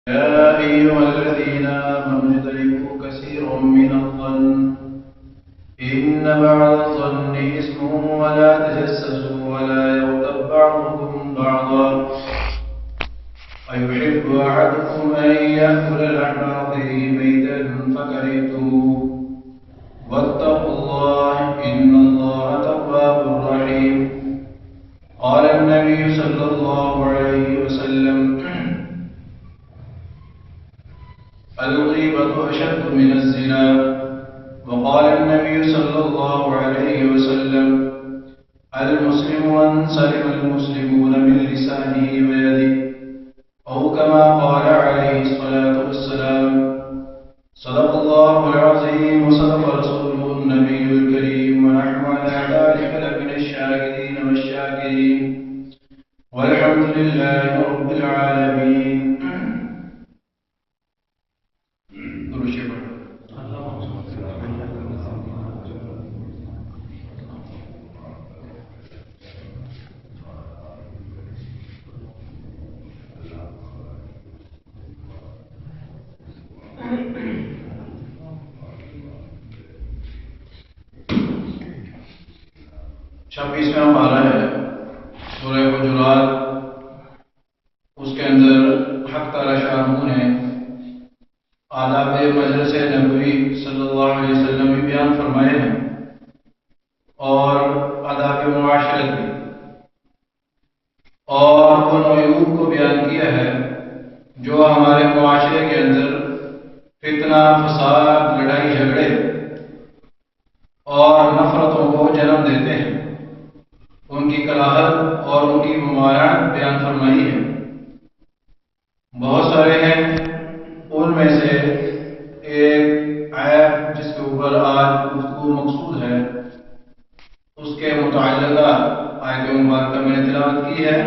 يا أيها الذين آمنوا اجتنبوا كثيرا من الظن إن بعض الظن إثم ولا تجسسوا ولا يغتب بعضكم بعضا أيحب أحدكم أن يأكل لحم أخيه ميتا فكرهتموه واتقوا الله إن الله تواب رحيم. قال النبي صلى الله عليه وسلم الغيبة أشد من الزنا. وقال النبي صلى الله عليه وسلم المسلم من سلم المسلمون من لسانه ويده أو كما قال عليه الصلاة والسلام. صدق الله العظيم وصدق رسوله النبي الكريم ونحن على ذلك لمن الشاهدين والشاكرين والحمد لله رب العالمين. چھبیسواں پارہ ہے سورہ حجرات. اس کے اندر حق تعالی شاہ نے آداب مجلس نبوی صلی اللہ علیہ وسلم بھی بیان فرمائے ہیں اور آداب معاشرت بھی، اور ان عیوب کو بیان کیا ہے جو ہمارے معاشرے کے اندر فتنہ، فساد، لڑائی جھگڑے اور نفرتوں کو جنم دیتے ہیں. ان کی کراہت اور ان کی ممانعت بیان فرمائی ہے. بہت سارے ہیں، ان میں سے ایک عیب جس کے اوپر آج گفتگو مقصود ہے اس کے متعلقہ آیت مبارکہ میں نے تلاوت کی ہے،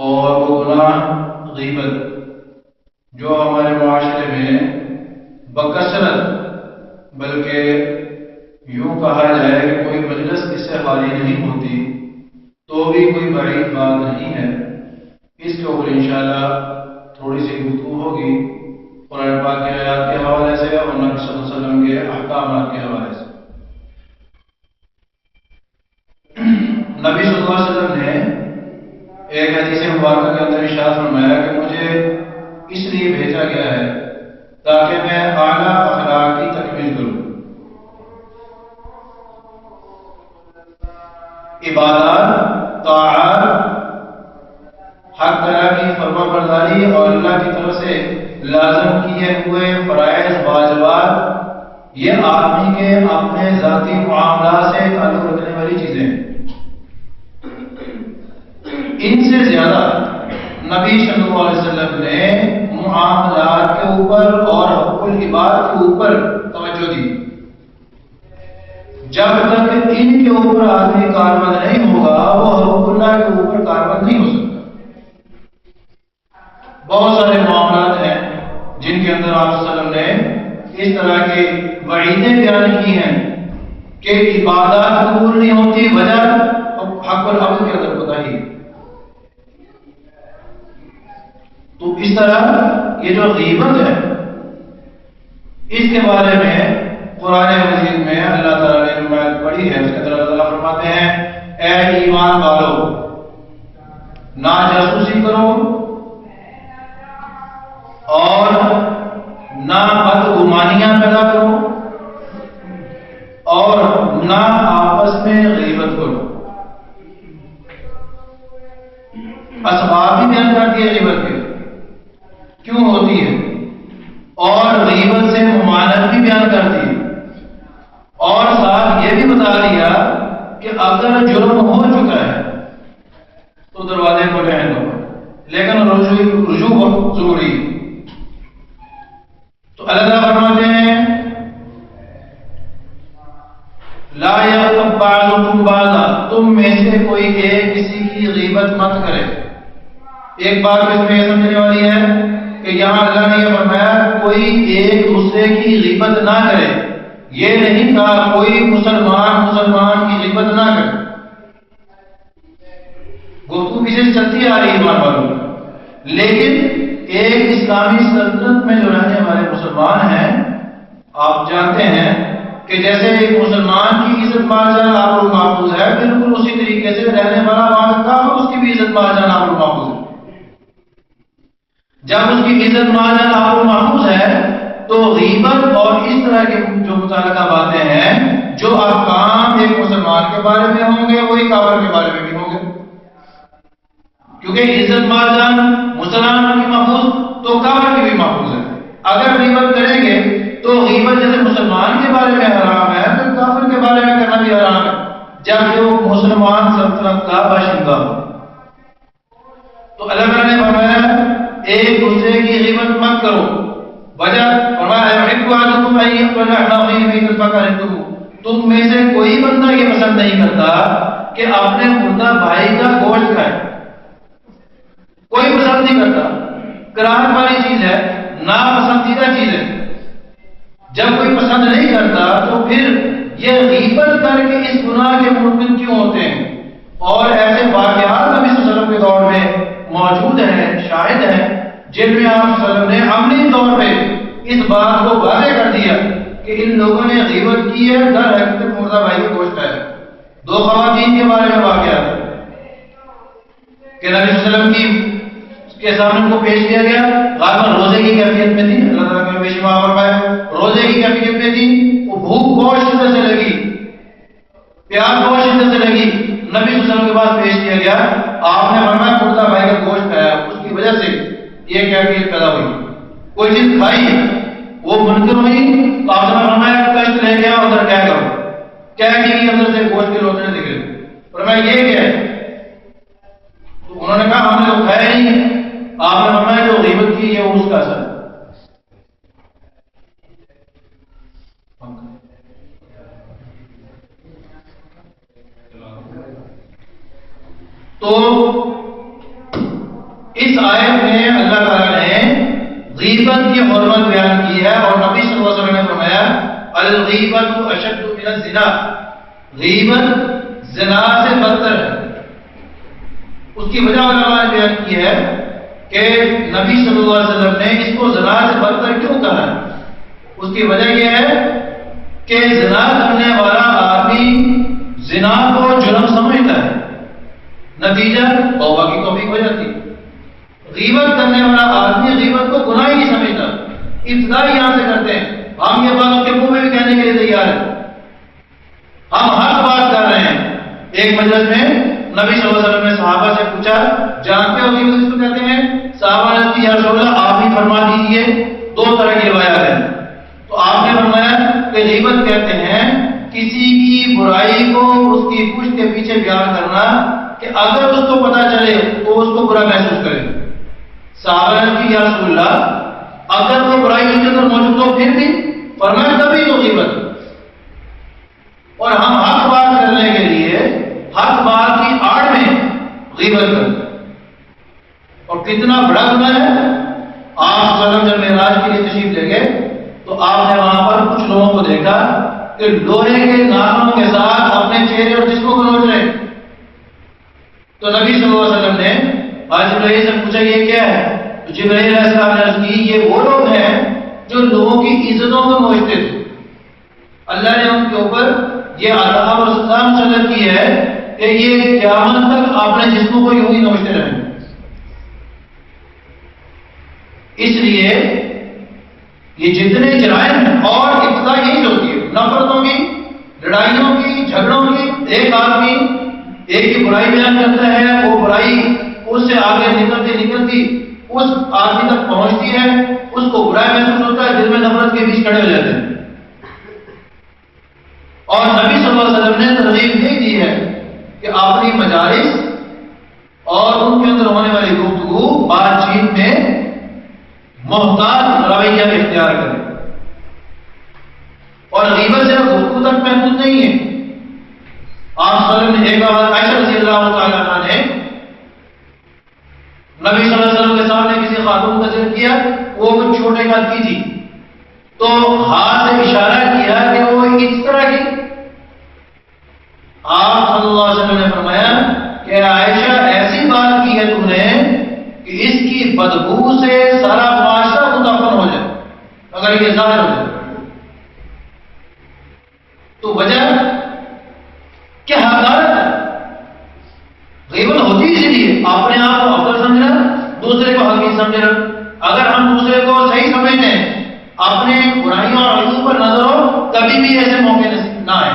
اور وہ گناہ غیبت جو ہمارے معاشرے میں بکثرت، بلکہ یوں کہا جائے کہ کوئی مجلس اس سے خالی نہیں ہوتی تو بھی کوئی بعید بات نہیں ہے. اس کے اوپر انشاءاللہ تھوڑی سی گفتگو ہوگی قرآن پاک کے آیات کے حوالے سے اور نبی صلی اللہ علیہ وسلم کے احکامات کے حوالے سے. نبی صلی اللہ علیہ وسلم نے ایک حدیث مبارکہ کے اندر ارشاد فرمایا کہ مجھے اس لیے بھیجا گیا ہے تاکہ میں اعلیٰ اخلاق کی تکمیل کروں. عبادات، طاعات، حق تعالیٰ کی فرما برداری اور اللہ کی طرف سے لازم کیے ہوئے فرائض واجبات، یہ آدمی کے اپنے ذاتی معاملات سے تعلق رکھنے والی چیزیں ہیں. ان سے زیادہ نبی صلی اللہ علیہ وسلم نے معاملات کے اوپر اور حق العباد کے اوپر توجہ دی. جب تک ان کے اوپر آدمی کاربند نہیں ہوگا وہ حقوق اللہ کے اوپر کاربند نہیں ہو سکتا. بہت سارے معاملات ہیں جن کے اندر آپ صلی اللہ علیہ وسلم نے اس طرح کی وعیدیں بیان کی ہیں کہ عبادات قبول نہیں ہوتی، وجہ حق العبد کے اندر پتہ ہی. تو اس طرح یہ جو غیبت ہے اس کے بارے میں قرآن مجید میں اللہ تعالیٰ نے جو آیت پڑھی ہے اس کے اندر اللہ تعالیٰ فرماتے ہیں اے ایمان والو نہ جاسوسی کرو اور نہ بدگمانیاں پیدا کرو اور نہ آپس میں غیبت کرو. اسباب بھی بیان کرتی ہے غیبت کے کیوں ہوتی ہے، اور غیبت سے ممانعت بھی بیان کرتی ہے، اور ساتھ یہ بھی بتا دیا کہ اگر جرم ہو چکا ہے تو دروازے کو رہنے دو، لیکن رجوع بہت ضروری ہے. تو اللہ تعالیٰ فرماتے ہیں لا یغتب بعضکم بعضا، تم میں سے کوئی ایک کسی کی غیبت مت کرے. ایک بات اس میں یہ سمجھنے والی ہے کہ یہاں اللہ نے یہ فرمایا کوئی ایک دوسرے کی غیبت نہ کرے، یہ نہیں کہا کوئی مسلمان کی غیبت نہ کرے. گفتگو پیچھے چلتی آ رہی ہے بار بار، لیکن ایک اسلامی سلطنت میں جو رہنے والے مسلمان ہیں، آپ جانتے ہیں کہ جیسے ایک مسلمان کی عزت مال آپ محفوظ ہے، بالکل اسی طریقے سے رہنے والا وہاں کا اس کی بھی عزت مال آپ محفوظ ہے۔ جب اس کی عزت مال آپ محفوظ ہے تو غیبت اور اس طرح کے جو متعلقہ باتیں ہیں، جو احکام ایک مسلمان کے بارے میں ہوں گے وہی کافر کے بارے میں بھی ہوں گے، کیونکہ عزت مال مسلمان کی محفوظ تو کافر کی بھی محفوظ ہے۔ اگر غیبت کریں گے تو غیبت جیسے مسلمان کے بارے میں حرام ہے تو کافر کے بارے میں کرنا بھی حرام ہے، جب جو مسلمان سلطنت کا باشندہ ہو۔ تو اللہ تعالیٰ نے فرمایا ایک دوسرے کی غیبت مت کرو، وجہ فرمایا تم میں سے کوئی بندہ یہ پسند نہیں کرتا کہ اپنے مردہ بھائی کا گوشت کھائے، کوئی پسند نہیں کرتا، کراہت والی چیز ہے، ناپسندیدہ چیز ہے۔ جب کوئی پسند نہیں کرتا تو پھر یہ غیبت کر کے اس گناہ کے مرتکب کیوں ہوتے ہیں؟ اور ایسے واقعات نبی صلی اللہ علیہ وسلم کے دور میں موجود ہیں، شاہد ہیں، جن میں آپ صلی اللہ علیہ وسلم نے عملی طور پہ اس بات کو واضح کر دیا کہ ان لوگوں نے غیبت کی ہے، در حقیقت مردہ بھائی کا گوشت ہے۔ دو خواتین کے بارے میں واقعات کہ نبی صلی اللہ علیہ وسلم کے سامنے کو پیش کیا گیا، غالباً روزے کی کیفیت میں تھی، اللہ تعالیٰ نے پیش فرمایا روزے کی کیفیت میں تھی، وہ بھوک بہت شدت سے لگی، پیاس بہت شدت سے لگی، نبی صلی اللہ علیہ وسلم کے پاس پیش کیا گیا، آپ نے فرمایا مردہ بھائی کا گوشت ہے، اس کی وجہ سے یہ کیفیت پیدا ہوئی، کوئی چیز کھائی وہ منکر ہوئی، تو آپ نے فرمایا کشت لے گیا ادھر کیا کرو، کیا کہ اندر سے گوشت کے لوٹنے نکلے، فرمایا یہ کیا ہے؟ تو انہوں نے کہا ہم نے تو کھایا نہیں، آپ نے فرمایا جو غیبت کی ہے وہ اس کا اثر ہے۔ تو اس آیت میں اللہ تعالیٰ نے غیبت کی حرمت بیان کی ہے، اور نبی صلی اللہ علیہ وسلم نے فرمایا الغیبت اشد من الزنا، غیبت زنا سے بدتر ہے۔ اس کی وجہ علماء نے بیان کی ہے کہ نبی صلی اللہ علیہ وسلم نے اس کو زنا سے بدتر کیوں کہا ہے؟ اس کی وجہ یہ ہے کہ زنا کرنے والا آدمی زنا کو جرم سمجھتا ہے، نتیجہ توبہ کی توفیق ہو جاتی ہے۔ غیبت کرنے والا آدمی غیبت کو گناہ ہی نہیں سمجھتا، ابتدا یہاں سے کرتے ہیں۔ ہم یہ بات اپنے منہ میں بھی کہنے کے لیے تیار ہیں، ہم حق بات کر رہے ہیں۔ ایک مجلس میں نبی صلی اللہ علیہ وسلم نے صحابہ سے پوچھا، جانتے ہو غیبت کس کو کہتے ہیں؟ صحابہ نے کہا یا رسول اللہ آپ ہی فرما دیجیے، دو طرح کی روایات ہیں۔ تو آپ نے فرمایا کہ غیبت کہتے ہیں کسی کی برائی کو اس کی پشت کے پیچھے بیان کرنا کہ اگر اس کو پتا چلے تو اس کو برا محسوس کرے۔ صحابہ نے کہا یا رسول اللہ اگر وہ برائی اس کے اندر موجود ہو پھر بھی؟ فرمایا تبھی تو غیبت۔ اور ہم حق بات کرنے کے لیے حق بات کی آڑ میں غیبت کرتے اور کتنا بڑا گناہ ہے۔ آپ صلی اللہ علیہ وسلم جب معراج کے لیے تشریف لے گئے تو آپ نے وہاں پر کچھ لوگوں کو دیکھا کہ لوہے کے ناخنوں کے ساتھ اپنے چہرے اور جسموں کو نوچ رہے۔ تو نبی صلی اللہ علیہ وسلم نے جبرائیل سے پوچھا یہ کیا ہے؟ تو جبرائیل علیہ السلام نے عرض کی یہ وہ لوگ ہیں جو لوگوں کی عزتوں کو نوچتے تھے، اللہ نے ان کے اوپر یہ عذاب اور سزا مسلط کی ہے کہ یہ قیامت تک اپنے جسموں کو یوں ہی نوچتے رہیں۔ اس لیے یہ جتنے جرائم ہیں اور ابتدا یہی ہوتی ہے، نفرتوں کی، لڑائیوں کی، جھگڑوں کی۔ ایک آدمی ایک کی برائی بیان کرتا ہے، وہ برائی اس سے آگے نکلتی اس آدمی تک پہنچتی ہے، اس کو برا محسوس ہوتا ہے، دل میں نفرت کے بیچ کھڑے ہو جاتے ہیں۔ اور نبی صلی اللہ علیہ وسلم نے ترغیب یہ دی ہے کہ اپنی مجالس اور ان کے اندر ہونے والی گفتگو بات چیت میں محتاط رویہ اختیار کریں، اور غیبت صرف گفتگو تک محدود نہیں ہے۔ آپ صلی اللہ علیہ وسلم نے ایک بار عائشہ رضی اللہ تعالیٰ عنہا نے نبی صلی اللہ علیہ وسلم کے سامنے کسی خاتون کا ذکر کیا، وہ کچھ چھوٹے قد کی تھی، تو ہاتھ سے اشارہ کیا کہ وہ اس طرح کی۔ آپ صلی اللہ علیہ وسلم نے فرمایا کہ عائشہ ایسی بات کی ہے تم نے کہ اس کی بدبو سے سارا معاشرہ متعفن ہو جائے اگر یہ ظاہر ہو جائے تو وجہ کیا حقارت ہے؟ غیبت ہوتی اسی لیے اپنے آپ کو افضل سمجھنا، دوسرے کو حقیر سمجھنا۔ اگر ہم دوسرے کو صحیح سمجھتے ہیں، اپنے برائیوں اور عیوب پر نظر ہو، کبھی بھی ایسے موقع نہ آئے۔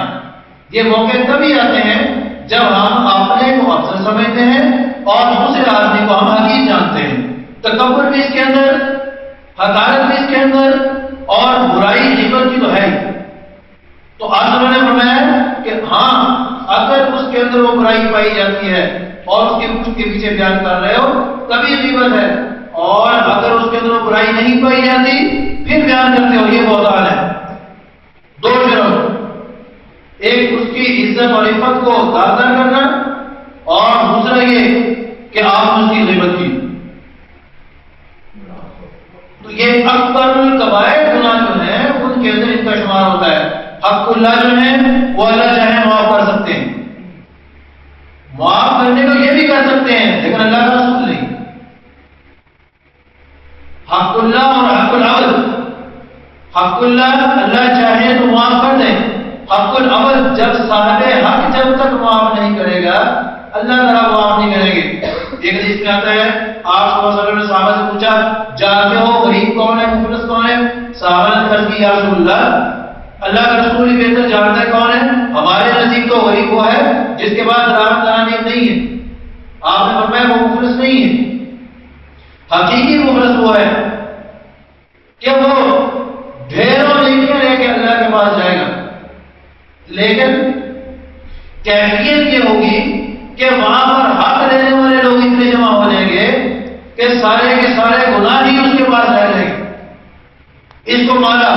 یہ موقع تبھی آتے ہیں جب ہم اپنے کو افضل سمجھتے ہیں اور دوسرے آدمی کو ہم حقیر جانتے ہیں۔ تکبر بھی اس کے اندر، حقارت بھی اس کے اندر، اور برائی غیبت کی تو ہے ہی۔ تو آج انہوں نے فرمایا کہ ہاں اگر اس کے اندر وہ برائی پائی جاتی ہے اور اس کے پیچھے بیان کر رہے ہو تبھی غیبت ہے، اور اگر اس کے اندر وہ برائی نہیں پائی جاتی پھر بیان کرتے ہو، یہ بہتان ہے۔ دو جرم، ایک اس کی عزت اور عفت کو داغدار کرنا، اور دوسرا یہ کہ آپ نے اس کی غیبت کی۔ تو یہ اکبر الکبائر گناہ جو ہیں ان کے اندر ان کا شمار ہوتا ہے۔ حق اللہ جو ہے وہ اللہ چاہے معاف کر سکتے ہیں، معاف کرنے کو یہ بھی کر سکتے ہیں، لیکن اللہ کا رسول نہیں۔ حق اللہ اور حق العبد، حق اللہ اللہ چاہے تو معاف کر دیں، حق العبد جب صاحب حق جب تک معاف نہیں کرے گا اللہ تعالیٰ معاف نہیں کریں گے۔ ایک حدیث میں آتا ہے آپ صلی اللہ علیہ وسلم نے صحابہ سے پوچھا جانتے ہو غریب کون ہے، مفلس کون ہے؟ صحابہ نے عرض کی یا رسول اللہ، اللہ کا رسول ہی بہتر جانتا ہے کون ہے، ہمارے نزدیک تو غریب وہ ہے جس کے پاس درآمد درانے نہیں ہے۔ آپ نے فرمایا وہ مفلس نہیں ہے، حقیقی مفلس وہ ہے کہ وہ ڈھیروں نیکیاں لے کے اللہ کے پاس جائے گا، لیکن کیفیت یہ ہوگی کہ وہاں پر حق لینے والے لوگ اتنے جمع ہو جائیں گے کہ سارے کے سارے گناہ ہی اس کے پاس رہ جائیں گے۔ اس کو مالا،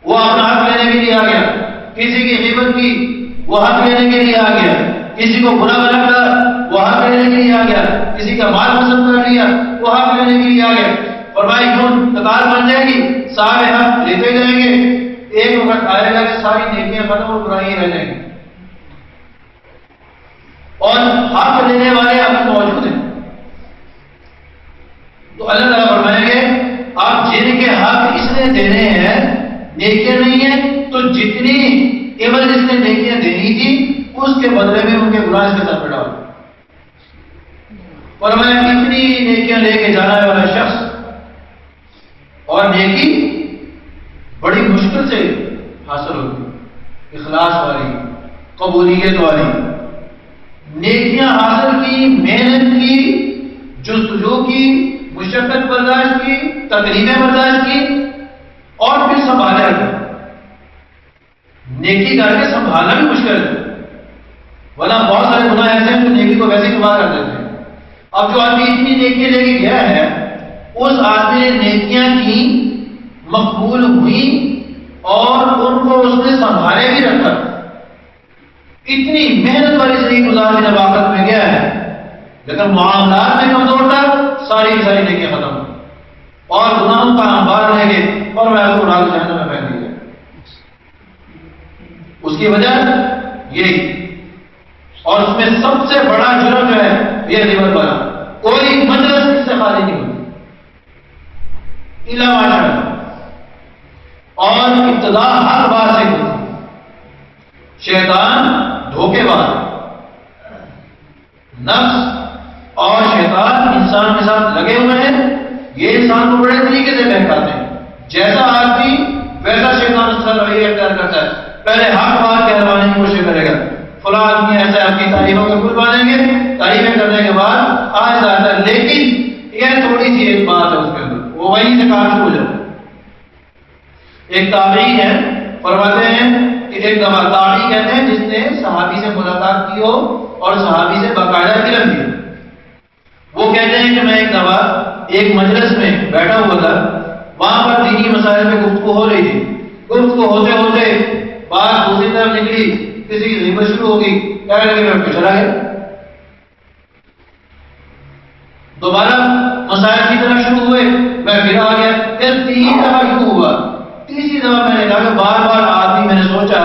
وہ اپنا حق لینے کے لیے آ گیا، کسی کی غیبت کی وہ حق لینے کے لیے آ گیا، کسی کو برا بھلا کہا وہ حق لینے کے لیے آ گیا، کسی کا مال پسند کر لیا وہ حق لینے کے لیے آ گیا۔ فرمایا کیوں قطار بن جائے گی، صاحب حق لیتے جائیں گے، ایک وقت آئے گا کہ ساری نیکیاں ختم اور برائیاں رہ جائیں گی، اور حق لینے والے اب موجود ہیں۔ تو اللہ تعالیٰ فرمائیں گے آپ جن کے حق اس نے دینے ہیں نیکیاں نہیں ہیں، تو جتنی عوض اس نے نیکیاں دینی تھی اس کے بدلے میں ان کے گناہ اس کے ساتھ پڑا۔ فرمایا اتنی نیکیاں لے کے جانا والا شخص، اور نیکی بڑی مشکل سے حاصل ہوگی، اخلاص والی، قبولیت والی نیکیاں حاصل کی، محنت کی، جستجو کی، مشقت برداشت کی، تکلیفیں برداشت کی، اور پھر سنبھالے رکھا۔ نیکی کر کے سنبھالنا بھی مشکل ہے، ورنہ بہت سارے گناہ ایسے ہیں جو نیکی کو ویسے ہی تباہ کر دیتے ہیں۔ اب جو آدمی اتنی نیکیاں لے کے گیا ہے، اس آدمی نے نیکیاں کی، مقبول ہوئی، اور ان کو اس نے سنبھالے بھی رکھا، اتنی محنت والی زندگی گزار کے جب آخرت میں گیا ہے، لیکن معاملات میں کمزور تھا، ساری کی ساری نیکیاں ختم ہوئی اور گناہوں کا انبار رہ گئے، اور میں کو اڑا کے جہنم میں پھینک دیا۔ اس کی وجہ یہی، اور اس میں سب سے بڑا جرم جو ہے یہ غیبت والا، کوئی مجلس اس سے خالی نہیں ہوتی الا ماشاءاللہ، اور ابتدا ہر بات سے ہوتی۔ شیطان دھوکے باز، نفس اور شیطان انسان کے ساتھ لگے ہوئے ہیں، یہ انسان کو بڑے طریقے سے بہکاتے ہیں۔ جیسا آدمی ویسا شیطان اس کا رویہ اختیار کرتا ہے، پہلے حق بات کہلوانے کی کوشش کرے گا، فلاں آدمی ایسا آپ کی تعریفوں کے پھول باندھیں گے، تعریفیں کرنے کے بعد آہستہ آہستہ، لیکن یہ تھوڑی سی ایک بات ہے اس کے اندر، وہ وہیں سے کام شروع ہو جاتا ہے۔ ایک تابعی ہے، فرماتے ہیں کہ ایک دفعہ تابعی کہتے ہیں جس نے صحابی سے ملاقات کی ہو اور صحابی سے باقاعدہ علم لیا، وہ کہتے ہیں کہ میں ایک دفعہ ایک مجلس میں بیٹھا ہوا تھا، وہاں پر دینی مسائل میں گفتگو ہو رہی تھی، گفتگو ہوتے ہوتے بات دوسری طرف نکلی، کسی کی غیبت شروع ہو گئی، کہنے لگے میں چلا گیا، دوبارہ مسائل کی طرف شروع ہوئے، میں پھر آ گیا، پھر 3 دفعہ شروع ہوا۔ تیسری دفعہ میں نے کہا کہ بار بار آدمی، میں نے سوچا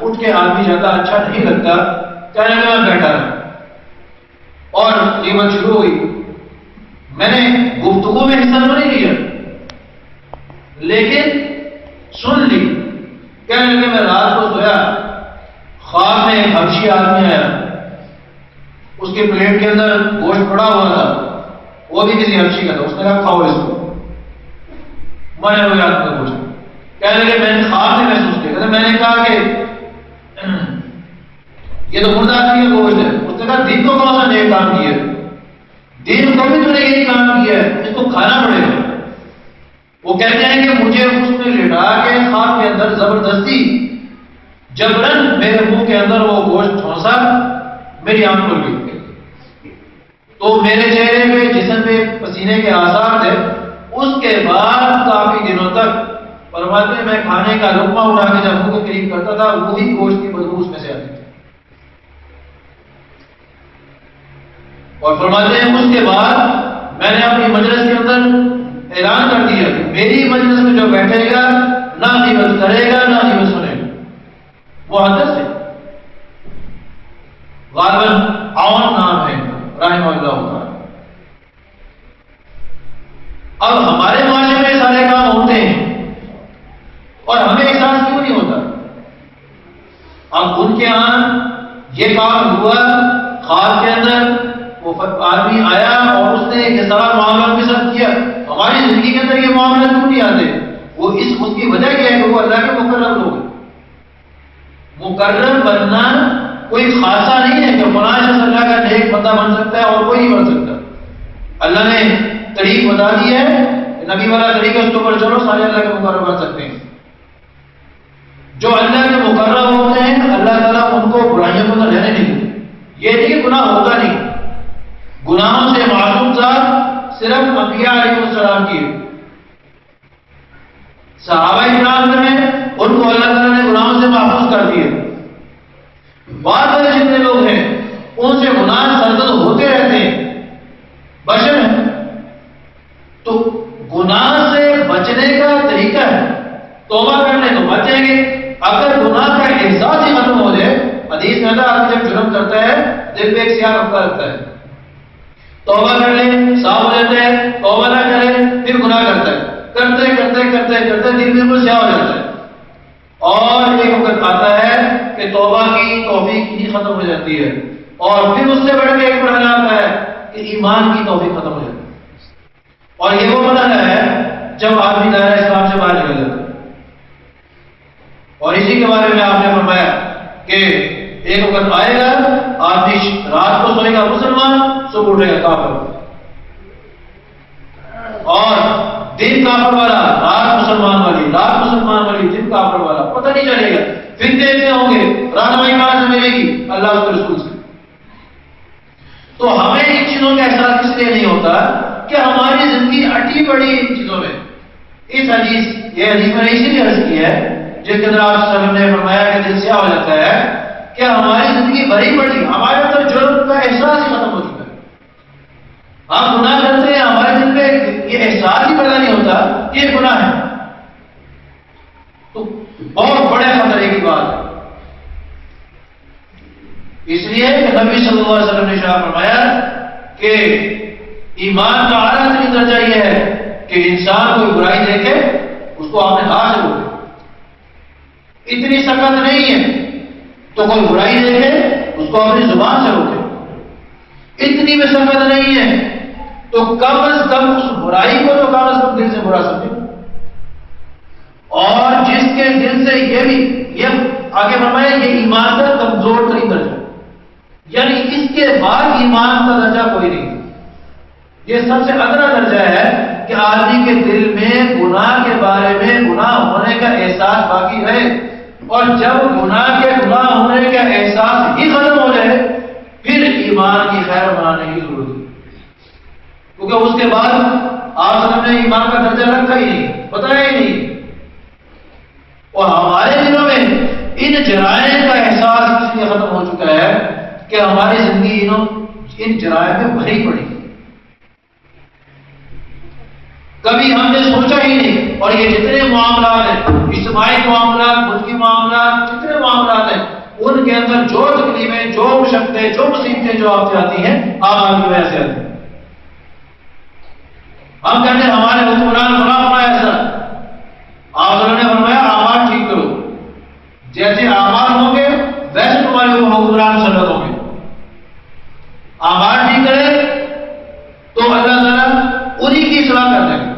اٹھ کے آدمی جاتا اچھا نہیں لگتا، کہنے لگا میں بیٹھا رہا، اور غیبت شروع ہوئی۔ میں نے گفتگو میں حصہ تو نہیں لیا لیکن سن لی. کہنے لگے میں رات کو سویا، خواب میں ایک حبشی آدمی آیا، اس کے پلیٹ کے اندر گوشت پڑا ہوا تھا، وہ بھی کسی حبشی کا تھا. اس نے کہا کھاؤ اس کو. میں نے وہ یاد کر پوچھا، کہنے لگے میں نے خواب میں محسوس کیا. میں نے کہا کہ یہ تو مردہ آدمی کا گوشت ہے. اس نے کہا دن کو کون سا نیک کام کیا ہے؟ دن کو بھی تو نے یہی کام کیا ہے، اس کو کھانا پڑے گا. وہ کہتے ہیں کہ مجھے اس میں لٹا کے خواب کے اندر زبردستی جبرن میرے منہ کے اندر وہ گوشت ٹھونسا، میری آنکھ کھل گئی. تو میرے چہرے پہ جسم پہ پسینے کے آثار تھے. اس کے بعد کافی دنوں تک فرماتے ہیں میں کھانے کا لقمہ اٹھا کے جب منہ کے قریب کرتا تھا وہی گوشت کی بدبو اس میں سے آتی تھی. اور فرماتے ہیں اس کے بعد میں نے اپنی مجلس کے اندر اعلان کر دیا کہ میری مجلس میں جو بیٹھے گا نہ غیبت کرے گا نہ غیبت سنے گا. وہ حدث ہے. غالباً عون نام ہے رحمہ اللہ تعالی. اب ہمارے معاشرے میں سارے کام ہوتے ہیں اور ہمیں احساس کیوں نہیں ہوتا؟ اب ان کے ہاں یہ کام ہوا، خواب کے اندر وہ آدمی آیا اور اس نے یہ سارا معاملات کے ساتھ کیا. ہماری زندگی کے اندر یہ معاملات کیوں نہیں آتے؟ وہ اس کی وجہ کیا ہے کہ وہ اللہ کے مقرر لوگ ہیں. مقرر بننا کوئی خاصا نہیں ہے کہ فلاں شخص اللہ کا نیک بندہ بن سکتا ہے اور کوئی نہیں بن سکتا. اللہ نے طریق بتا دی ہے، نبی والا طریقہ اس کے اوپر چلو سارے اللہ کے مقرر بن سکتے ہیں. جو اللہ کے مقرر ہوتے ہیں اللہ تعالیٰ ان کو برائیوں کو رہنے نہیں دیتے. یہ نہیں کہ گناہ ہوگا نہیں، گناہوں سے معصوم ذات صرف انبیاء علیہ السلام کی. صحابہ کرام میں ان کو اللہ تعالیٰ نے گناہوں سے محفوظ کر دیے. بعض والے جتنے لوگ ہیں ان سے گناہ سرزد ہوتے رہتے ہیں، بشر ہیں. تو گناہ سے بچنے کا طریقہ ہے توبہ کرنے تو بچیں گے. اگر گناہ کا احساس ہی ختم ہو جائے، حدیث میں آتا ہے جب جرم کرتا ہے دل پہ ایک سیاہ رفتہ رکھتا ہے، توبہ کر لے صاف ہو جاتا ہے، توبہ نہ کرے پھر گناہ کرتا ہے، کرتے کرتے کرتے کرتے دل بالکل سیاہ ہو جاتا ہے. اور ایک وقت آتا ہے کہ توبہ کی توفیق ہی ختم ہو جاتی ہے، اور پھر اس سے بڑھ کے ایک مرحلہ آتا ہے کہ ایمان کی توفیق ختم ہو جاتی ہے. اور یہ وہ مرحلہ ہے جب آدمی دائرہ اسلام سے باہر نکل جاتا ہے. اور اسی کے بارے میں آپ نے فرمایا کہ ایک وقت آئے گا آدمی رات کو سوئے گا مسلمان، صبح اٹھے گا کافر، اور دن کافر والا رات مسلمان والی، رات مسلمان والی دن کافر والا، پتہ نہیں چلے گا. فتنے اتنے ہوں گے، رہنمائی کہاں سے ملے گی؟ اللہ اس کے رسول سے. تو ہمیں ان چیزوں کا احساس اس لیے نہیں ہوتا کہ ہماری زندگی اٹی پڑی ان چیزوں میں. اس حدیث یہ حدیث میں نے اسی لیے عرض کی ہے جس کے اندر آپ صلی اللہ علیہ وسلم نے فرمایا کہ دل سیاہ ہو جاتا ہے کہ ہماری زندگی بھری پڑی، ہمارے اندر جرم کا احساس ہی ختم ہو چکا ہے. ہم گناہ کرتے ہیں، ہمارے دل میں یہ احساس ہی پیدا نہیں ہوتا کہ یہ گناہ ہے. تو بہت بڑے خطرے کی بات ہے. اس لیے کہ نبی صلی اللہ علیہ وسلم نے ارشاد فرمایا کہ ایمان کا اعلیٰ ترین درجہ یہ ہے کہ انسان کوئی برائی دیکھے اس کو اپنے ہاتھ سے روکے. اتنی سخت نہیں ہے تو کوئی برائی دیکھے اس کو اپنی زبان سے روکے. اتنی بھی سخت نہیں ہے تو کم از کم اس برائی کو تو کم از کم دل سے برا سمجھے. اور جس کے دل سے یہ آگے فرمایا یہ ایمان کا کمزور ترین درجہ، یعنی اس کے بعد ایمان کا درجہ کوئی نہیں. یہ سب سے ادنا درجہ ہے کہ آدمی کے دل میں گناہ کے بارے میں گناہ ہونے کا احساس باقی رہے، اور جب گناہ ہونے کا احساس ہی ختم ہو جائے پھر ایمان کی خیر بنانے کی ضرورت ہے. کیونکہ اس کے بعد آپ نے ایمان کا درجہ رکھا ہی نہیں، بتایا ہی نہیں. اور ہمارے دلوں میں ان جرائم کا احساس اس لیے ختم ہو چکا ہے کہ ہماری زندگی ان جرائم میں بھری پڑی. کبھی ہم نے سوچا ہی نہیں. اور یہ جتنے معاملات ہیں، اجتماعی معاملات، ملکی معاملات، جتنے معاملات ہیں ان کے اندر جو تکلیفیں، جو مشقتیں، جو مصیبتیں جو آپ سے آتی ہیں آپ کی وجہ سے آتی ہیں. ہم کہتے ہیں ہمارے حکمران فلاں ایسا، آپ نے فرمایا اعمال ٹھیک کرو، جیسے اعمال ہوں گے ویسے تمہارے حکمران مسلط ہوں گے۔ اعمال ٹھیک کرے تو اللہ تعالیٰ انہی کی اصلاح کر دیں گے۔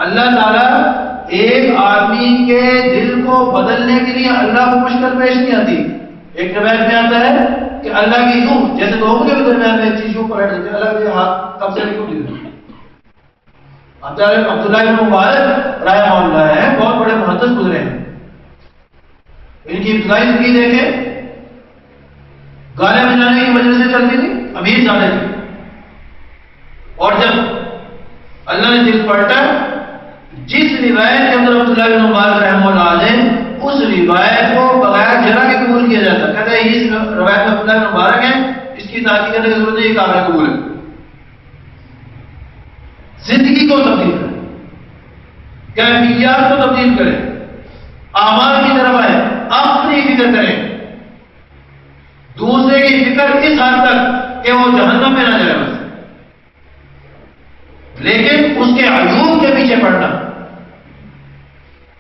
اللہ تعالیٰ ایک آدمی کے دل کو بدلنے کے لیے اللہ کو مشکل پیش نہیں آتی۔ ایک روایت میں آتا ہے کہ اللہ کی یوں جیسے لوگوں کے درمیان میں ایک چیز یوں پلٹ دیتے ہیں، اللہ کے ہاتھ کب سے نہیں کھل دیتے۔ عبداللہ بن مبارک رحمہ اللہ ہے، بہت بڑے محدث گزرے ہیں، ان کی ابتدائی زندگی دیکھیں، گانے بجانے کی وجہ سے چلتی تھی، امیر زادے تھے، اور جب اللہ نے دل پلٹا، جس روایت کے اندر عبداللہ بن مبارک رحمہ اللہ علیہ اس روایت کو بغیر جرا کے قبول کیا جاتا، کہتے ہیں اس روایت میں عبداللہ بن مبارک ہے، اس کی تحقیق کرنے کی ضرورت نہیں، یہ قابل قبول ہے۔ زندگی کو تبدیل کریں، کیفیات کو تبدیل کریں، اعمال کی طرف آئے، اپنی فکر کریں، دوسرے کی فکر اس حد تک کہ وہ جہنم میں نہ جائے بس، لیکن اس کے عیوب کے پیچھے پڑنا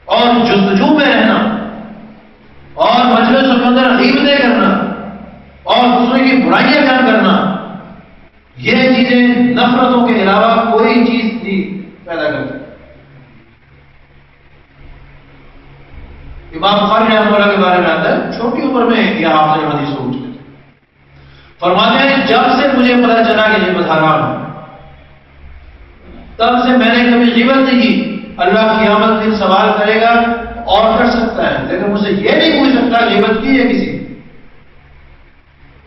اور جستجو میں رہنا اور مجلسوں کے اندر غیبتیں کرنا اور دوسرے کی برائیاں بیان کرنا، یہ چیزیں نفرتوں کے علاوہ کوئی چیز نہیں پیدا کرتی۔ امام بخاری رحمہ اللہ کے بارے میں آتا ہے، چھوٹی عمر میں یہ حافظ حدیث ہو چکے تھے، فرماتے ہیں جب سے مجھے پتہ چلا کہ غیبت حرام ہے، تب سے میں نے کبھی غیبت نہیں کی۔ اللہ قیامت دن سوال کرے گا اور کر سکتا ہے، لیکن مجھ سے یہ نہیں پوچھ سکتا غیبت کی ہے کسی،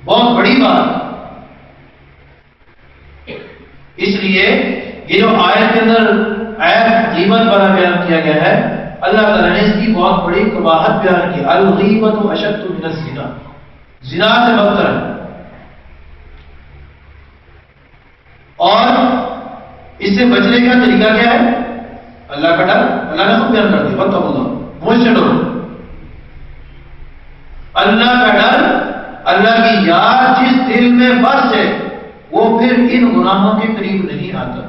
بہت بڑی بات۔ اس لیے یہ جو آیت کے اندر عیب غیبت والا بیان کیا گیا ہے، اللہ تعالیٰ نے اس کی بہت بڑی قباحت بیان کی، الغیبۃ اشد من الزنا، زنا سے بدتر ہے۔ اور اس سے بچنے کا طریقہ کیا ہے؟ اللہ کا ڈر، اللہ نے خود بیان کر دیا، فاتقوا اللہ، مجھ سے ڈرو۔ اللہ کا ڈر، اللہ کی یاد جس دل میں بس ہے وہ پھر ان گناہوں کے قریب نہیں آتا۔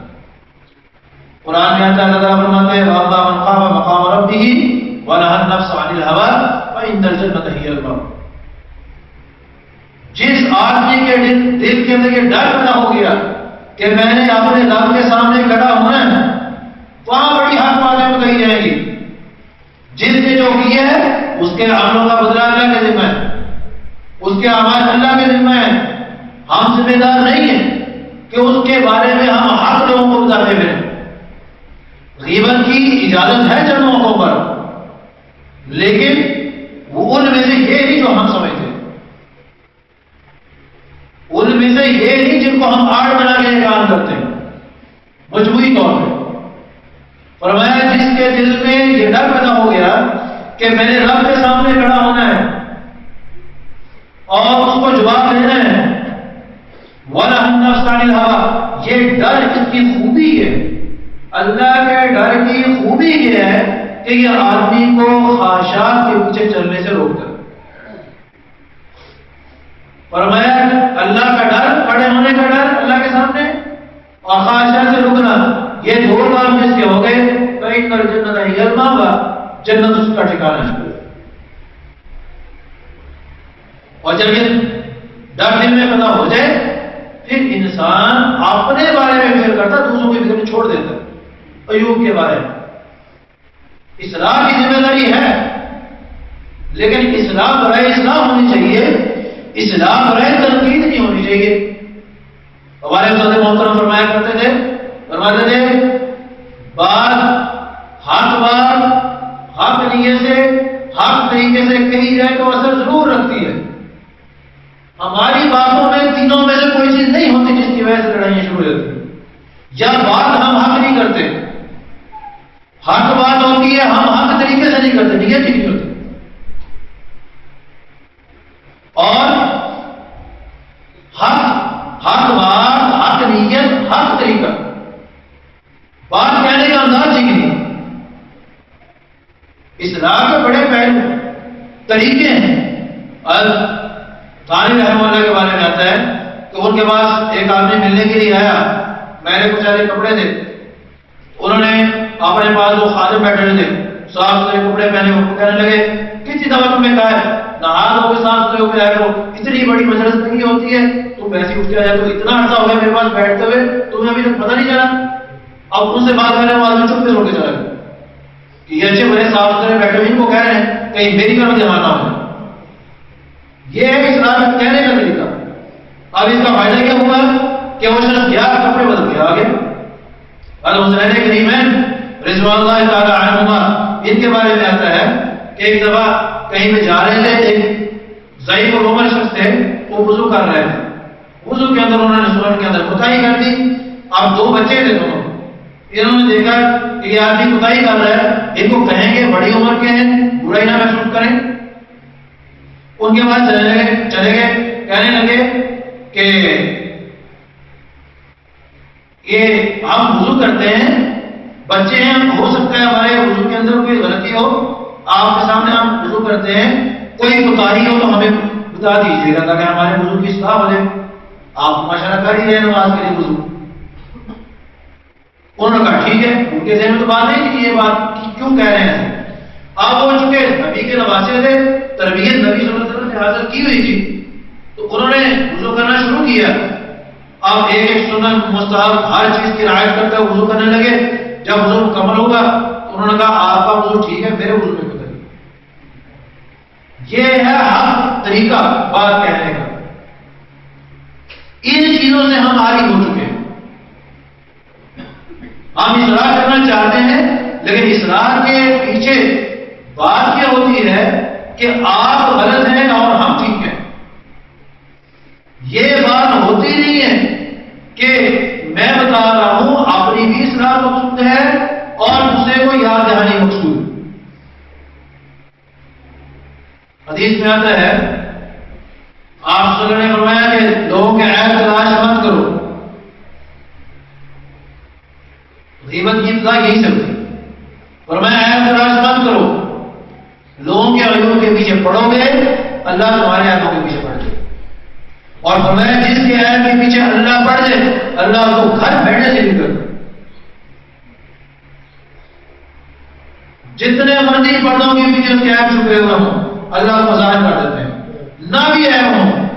قرآن میں آتا ہے، اللہ فرماتے ہیں وَأَمَّا مَنْ خَافَ مَقَامَ رَبِّهِ وَنَهَى النَّفْسَ عَنِ الْهَوَىٰ فَإِنَّ الْجَنَّةَ هِيَ الْمَأْوَىٰ۔ جس آدمی کے دل کے اندر یہ ڈر پیدا ہو گیا کہ میں نے اپنے رب کے سامنے کھڑا ہونا ہے، وہاں بڑی حق باتیں بتائی جائیں گی، جس نے جو کیا ہے اس کے عملوں کا بدلہ اللہ کے ذمہ ہے، اس کے اعمال اللہ کے ذمہ ہے، ہم ذمہ دار نہیں ہیں کہ اس کے بارے میں ہم حق لوگوں کو بتاتے ہوئے۔ غیبت کی اجازت ہے چند موقعوں پر، لیکن وہ ان میں سے یہ نہیں جو ہم سمجھتے، ان میں سے یہ نہیں جن کو ہم آڑ بنا کے کام کرتے ہیں مجموعی طور پہ۔ فرمایا جس کے دل میں یہ ڈر پیدا ہو گیا کہ میں نے رب کے سامنے کھڑا ہونا ہے اور اس کو جواب دینا ہے، وَنَهَى النَّفْسَ عَنِ الْهَوَىٰ، یہ ڈر اس کی خوبی ہے، اللہ کے ڈر کی خوبی یہ ہے کہ یہ آدمی کو خواہشات کے پیچھے چلنے سے روکتا ہے۔ فرمایا اللہ کا ڈر، کھڑے ہونے کا ڈر اللہ کے سامنے اور خواہشات سے رکنا، یہ دو کام جس کے ہو گئے فَإِنَّ الْجَنَّةَ هِيَ الْمَأْوَىٰ، جنت اس کا ٹھکانہ ہے۔ اور جب یہ ڈر دل میں پیدا ہو جائے پھر انسان اپنے بارے میں فکر کرتا، دوسروں کی فکر چھوڑ دیتا۔ ایوب کے بارے میں اصلاح کی ذمہ داری ہے، لیکن اصلاح برائے اصلاح ہونی چاہیے، اصلاح برائے تنقید نہیں ہونی چاہیے۔ ہمارے استاد محترم فرمایا کرتے تھے، فرماتے تھے بات حق نیت سے حق طریقے سے کہی جائے تو اثر ضرور رکھتی ہے۔ ہماری باتوں میں تینوں میں سے کوئی چیز نہیں ہوتی جس کی وجہ سے لڑائیاں شروع ہو جاتی ہیں، یا بات ہم حق نہیں کرتے، حق بات ہوتی ہے ہم حق طریقے سے نہیں کرتے، نیت ہی نہیں ہوتی، اور حق بات، حق نیت، حق طریقہ، بات کہنے کا انداز ٹھیک نہیں۔ اصلاح کے بڑے پہلو طریقے ہیں۔ ثانی رحمہ اللہ کے بارے میں آتا ہے کہ ان کے پاس ایک آدمی ملنے کے لیے آیا میلے کچالے کپڑے تھے، انہوں نے اپنے پاس جو خادم بیٹھے ہوئے تھے صاف ستھرے کپڑے پہنے، وہ کہنے لگے کتنی دفعہ تمہیں کہا ہے نہا لو صاف ستھرے ہو کے آئے ہو، اتنی بڑی مجلس نہیں ہوتی ہے، تم ویسے اٹھ کے آ جائے، تو اتنا عرصہ ہو گیا میرے پاس بیٹھتے ہوئے تمہیں ابھی تک پتہ نہیں چلا۔ اب ان سے بات کرنے والے چپ پہ ہو کے چلا گیا کہ یہ اچھے بڑے صاف ستھرے بیٹھے ہوئے ان کو کہہ رہے ہیں کہیں میری طرف دھیان نہ ہو۔ یہ ہے اسلام کہنے کا طریقہ۔ اب اس کا فائدہ کیا ہوا کہ وہ شخص گیا کپڑے بدل کے آ گیا۔ حسین کریمین رضوان اللہ تعالی عنہما ان کے بارے میں آتا ہے کہ ایک دفعہ کہیں پہ جا رہے تھے، ایک ضعیف العمر شخص تھے، وہ وضو کر رہے تھے، وضو کے اندر انہوں نے سنن کے اندر کوتاہی کر دی۔ اب دو بچے تھے دونوں، انہوں نے دیکھا کہ یہ آدمی کوتاہی کر رہا ہے، ان کو کہیں گے بڑی عمر کے ہیں برائی نہ محسوس کریں۔ ان کے بعد چلے گئے کہنے لگے کہ یہ ہم وضو کرتے ہیں، بچے ہیں، ہو سکتا ہے ہمارے وضو کے اندر کوئی غلطی ہو، آپ کے سامنے ہم وضو کرتے ہیں، کوئی کوتاہی ہو تو ہمیں بتا دیجیے گا تاکہ ہمارے وضو کی اصلاح ہو جائے۔ آپ مشورہ کر ہی رہے نماز کے لیے وضو۔ انہوں نے کہا ٹھیک ہے، ان کے ذہن میں تو بات نہیں کہ یہ بات کیوں کہہ رہے ہیں۔ آپ وہ چکے نبی کے نواسے تھے، تربیت نبی صلی اللہ علیہ وسلم نے حاصل کی ہوئی تھی، تو انہوں نے وضو کرنا شروع کیا۔ اب ایک ایک سنن مستحب ہر چیز کی رعایت کرتے ہوئے وضو کرنے لگے۔ جب وضو مکمل ہوگا تو انہوں نے کہا آپ کا وضو ٹھیک ہے، میرے وضو میں کوئی۔ یہ ہے حق طریقہ بات کہنے کا۔ ان چیزوں سے ہم عاری ہو چکے ہیں۔ ہم اصلاح کرنا چاہتے ہیں، لیکن اصلاح کے پیچھے بات کیا ہوتی ہے کہ آپ غلط ہیں اور ہم ٹھیک ہیں۔ یہ بات ہوتی نہیں ہے کہ میں بتا رہا ہوں اپنی بھی اصلاح مقصود ہے اور دوسرے کو یاد دہانی مقصود۔ حدیث میں آتا ہے آپ صلی اللہ علیہ وسلم نے فرمایا کہ لوگوں کے عیب تلاش مت کرو۔ غیبت کی ابتدا یہی سے ہوئی، فرمایا عیب تلاش مت کرو، لوگوں کے عیبوں کے پیچھے پڑو گے اللہ تمہارے عیبوں کے پیچھے پڑ جائے۔ اور فرمایا جس کے عیب کے پیچھے اللہ پڑ جائے اللہ اس کو گھر بیٹھنے سے نہیں کرتا۔ جتنے مرضی پردوں کے پیچھے اس کے عیب چھپے ہوئے ہوں اللہ کو ظاہر کر دیتے ہیں، نہ بھی عیب ہوں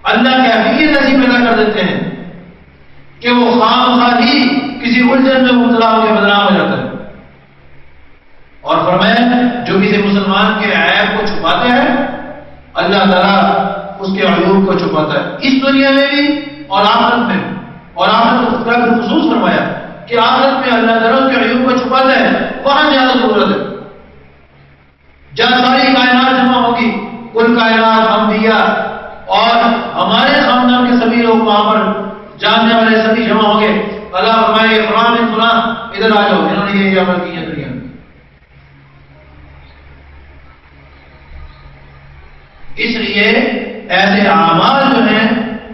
اللہ کیفیت ایسی پیدا کر دیتے ہیں کہ وہ خام ہی کسی الجھن میں مبتلا ہو کے بدنام ہو جاتا ہے۔ اور فرمایا جو کسی مسلمان کے عیب کو چھپاتے ہیں اللہ تعالیٰ اس کے عیوب کو چھپاتا ہے، اس دنیا میں بھی اور آخرت میں۔ اور آخرت کا خصوص فرمایا کہ آخرت میں اللہ تعالیٰ اس کے عیوب کو چھپاتا ہے، وہاں زیادہ ضرورت ہے جہاں ساری کائنات جمع ہوگی، کل کائنات انبیاء اور ہمارے خاندان کے سبھی لوگ وہاں پر جاننے والے سبھی جمع ہوں گے۔ اللہ فرمائے فلاں بن فلاں ادھر آ جاؤ، انہوں نے یہ عمل کیا دنیا میں۔ اس لیے ایسے اعمال جو ہیں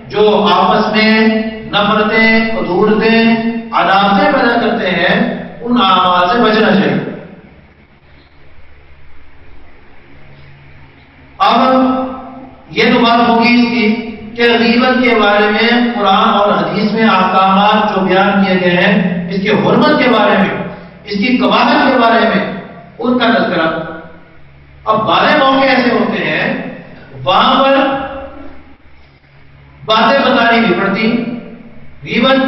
جو آپس میں نفرتیں، عداوتیں، عداوتیں پیدا کرتے ہیں، ان اعمال سے بچنا چاہیے۔ اب یہ تو بات ہوگی اس کی کہ غیبت کے بارے میں قرآن اور حدیث میں احکامات جو بیان کیے گئے ہیں، اس کی حرمت کے بارے میں، اس کی قباحت کے بارے میں ان کا تذکرہ۔ اب بعض موقع ایسے ہوتے ہیں وہاں پر باتیں بتانی بھی پڑتی، غیبت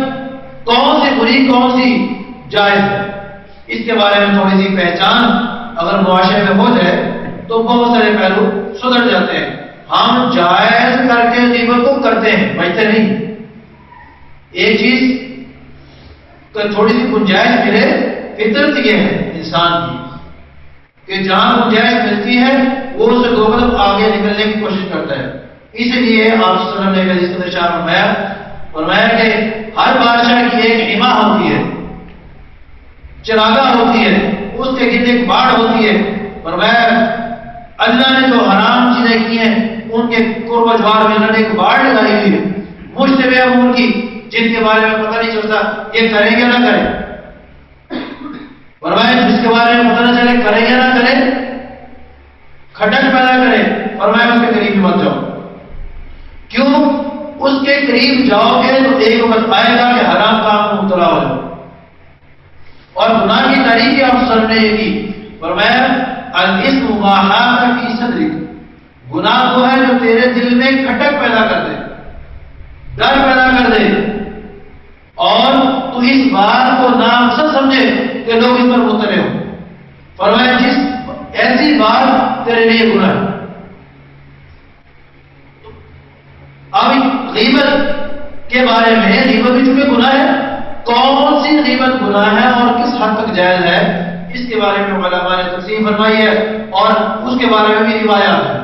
کون سی بری کون سی جائز ہے، اس کے بارے میں تھوڑی سی پہچان اگر معاشرے میں ہو جائے تو بہت سارے پہلو سدھر جاتے ہیں۔ ہم جائز کر کے غیبت کو کرتے ہیں، بچتے نہیں۔ ایک چیز تھوڑی سی گنجائش ملے، فطرت یہ ہے انسان کی کہ جہاں گنجائش ملتی ہے وہ اس سے دو قدم آگے نکلنے کی کوشش کرتا ہے۔ اس لیے آپ صلی اللہ علیہ وسلم نے حدیث میں ارشاد فرمایا کہ ہر بادشاہ کی ایک حما ہوتی ہے، چراگاہ ہوتی ہے، اس کے گرد ایک باڑ ہوتی ہے۔ فرمایا اللہ نے جو حرام چیزیں کی ہیں ان کے قرب و جوار میں ایک باڑ لگائی ہوئی ہے، مشتبہ امور کی جن کے بارے میں پتہ نہیں چلتا یہ کریں یا نہ کریں۔ فرمایا جس کے بارے میں پتہ نہ چلے کریں یا نہ کریں، کھٹک پیدا کرے، فرمایا اس کے قریب مت جاؤ۔ کیوں؟ اس کے قریب جاؤ گے تو ایک وقت آئے گا کہ حرام کام میں مبتلا ہو جاؤ. اور گناہ کی تاریخی آپ سر نے یہ کی، فرمایا الاسم ما حاک فی صدرک، گناہ وہ ہے جو تیرے دل میں کھٹک پیدا کر دے، ڈر پیدا کر دے، اور تو اس بات کو نامقصد سمجھے کہ لوگ اس پر مطلع ہو. فرمایا جس ایسی بات تیرے لیے گناہ ہے. اب غیبت کے بارے میں، غیبت بھی چونکہ گناہ ہے، کون سی غیبت گناہ ہے اور کس حد تک جائز ہے، اس کے بارے میں علماء نے تقسیم فرمائی ہے، اور اس کے بارے میں بھی روایات ہیں.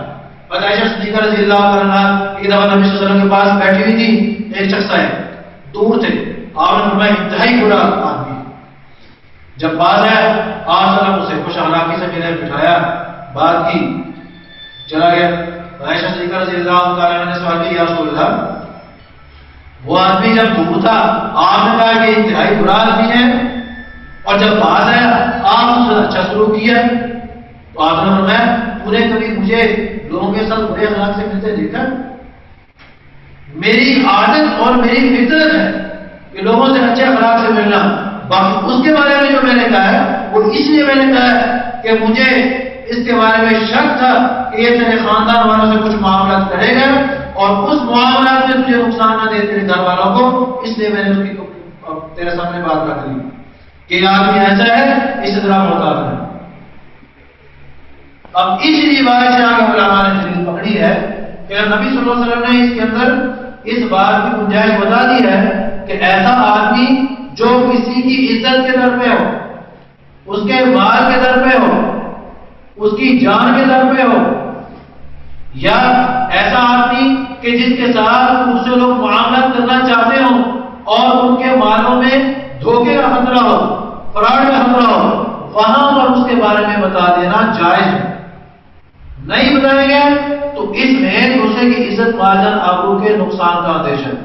عائشہ صدیقہ رضی اللہ عنہا ایک دفعہ نبی صلی اللہ علیہ وسلم کے پاس بیٹھی ہوئی تھی، ایک شخص آئے دور تھے، آپ نے فرمایا انتہائی برا آدمی. جب پاس آیا آپ صلی اللہ علیہ وسلم اسے خوش اخلاقی سے میرے بٹھایا، بات کی، چلا گیا. عائشہ صدیقہ رضی اللہ عنہ نے سوال کیا، یا رسول اللہ وہ آدمی جب دور تھا آپ نے کہا کہ انتہائی برا آدمی ہے، اور جب پاس آیا آپ اس سے اچھا سلوک کیا. تو آپ نے فرمایا تو نے کبھی مجھے لوگوں کے ساتھ برے اخلاق سے ملتے دیکھا؟ میری عادت اور میری فطرت ہے کہ لوگوں سے اچھے اخلاق سے ملنا. باقی اس کے بارے میں جو میں نے کہا ہے وہ اس لیے میں نے کہا ہے کہ مجھے اس کے بارے میں شک تھا کہ یہ تیرے خاندان والوں سے کچھ معاملات کرے گا اور اس معاملات میں تجھے نقصان نہ دے تیرے گھر والوں کو، اس لیے میں نے اس کی تیرے سامنے بات رکھ لی کہ یہ آدمی ایسا ہے، اس طرح محتاط ہے. اب اس روایت سے آگے علماء نے دلیل پکڑی ہے کہ نبی صلی اللہ علیہ وسلم نے اس کے اندر اس بات کی گنجائش بتا دی ہے کہ ایسا آدمی جو کسی کی عزت کے در پہ ہو، اس کے مال کے در پہ ہو، اس کی جان کے در پہ ہو، یا ایسا آدمی کہ جس کے ساتھ دوسرے لوگ معاملات کرنا چاہتے ہوں اور ان کے مالوں میں دھوکے کا خطرہ ہو، فراڈ کا خطرہ ہو، وہاں پر اس کے بارے میں بتا دینا جائز ہے. نہیں بتائیں گے تو اس میں دوسرے کی عزت مال آبرو کے نقصان کا اندیشہ ہے.